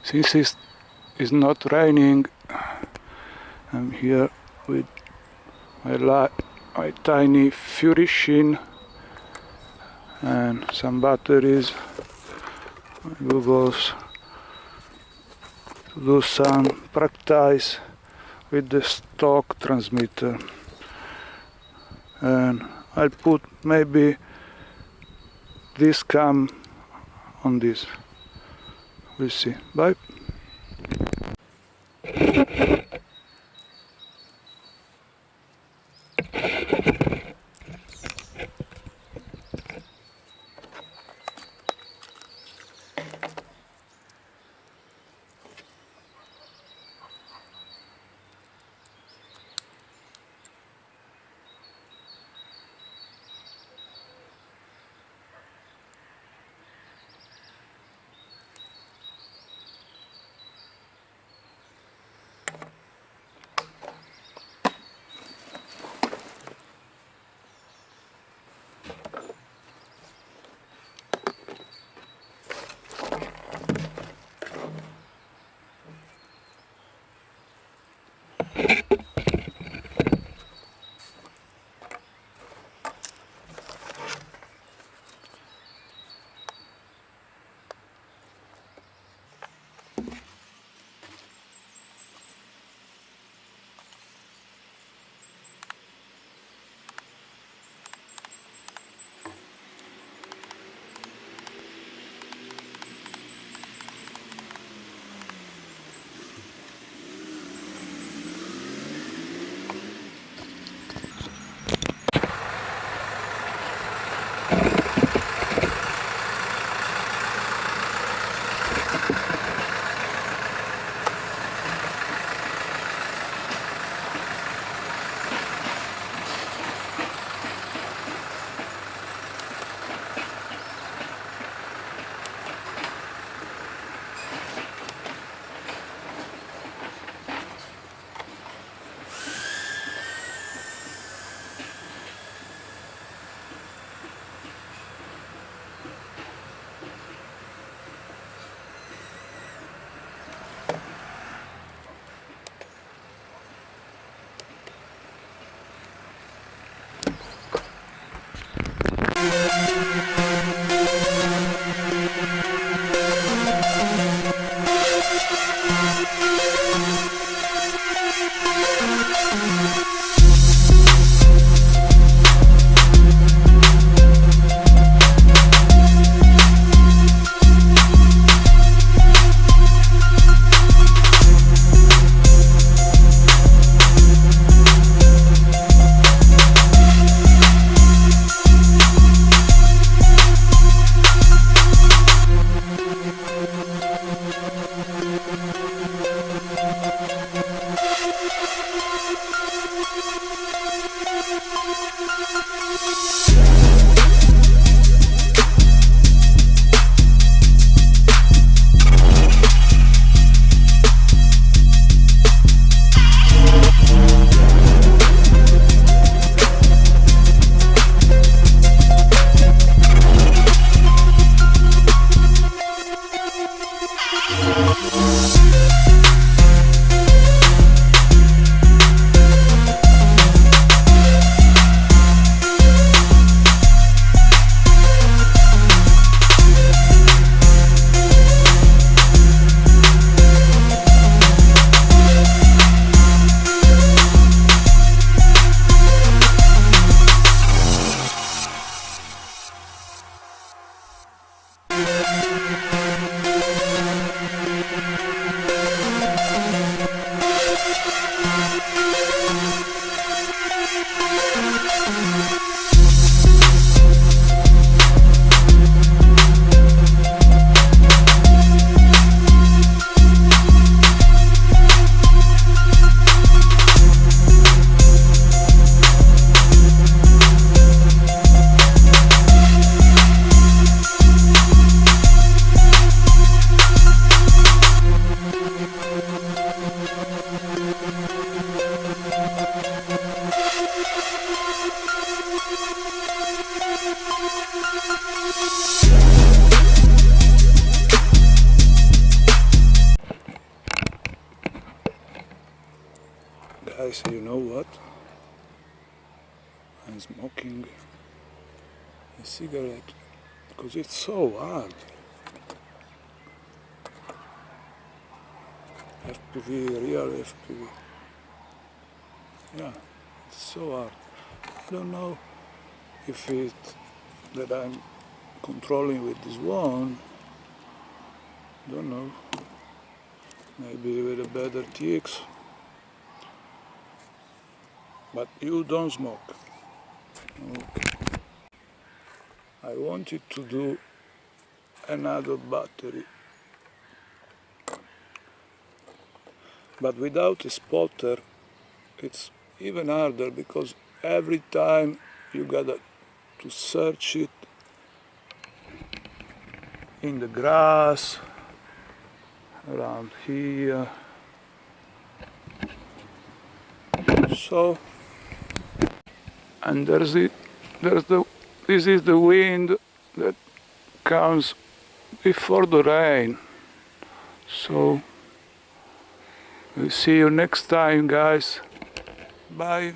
Since it is not raining, I'm here with my tiny Furibee and some batteries, goggles, to do some practice with the stock transmitter. And I'll put maybe this cam on this. We'll see. Bye. Guys, you know what? I'm smoking a cigarette because it's so hard. FPV, real FPV. Yeah, it's so hard. I don't know if it's that I'm controlling with this one. Don't know. Maybe with a better TX. But you don't smoke. Okay. I wanted to do another battery, but without a spotter it's even harder because every time you gotta to search it in the grass around here. So, and this is the wind that comes before the rain. So we'll see you next time, guys. Bye.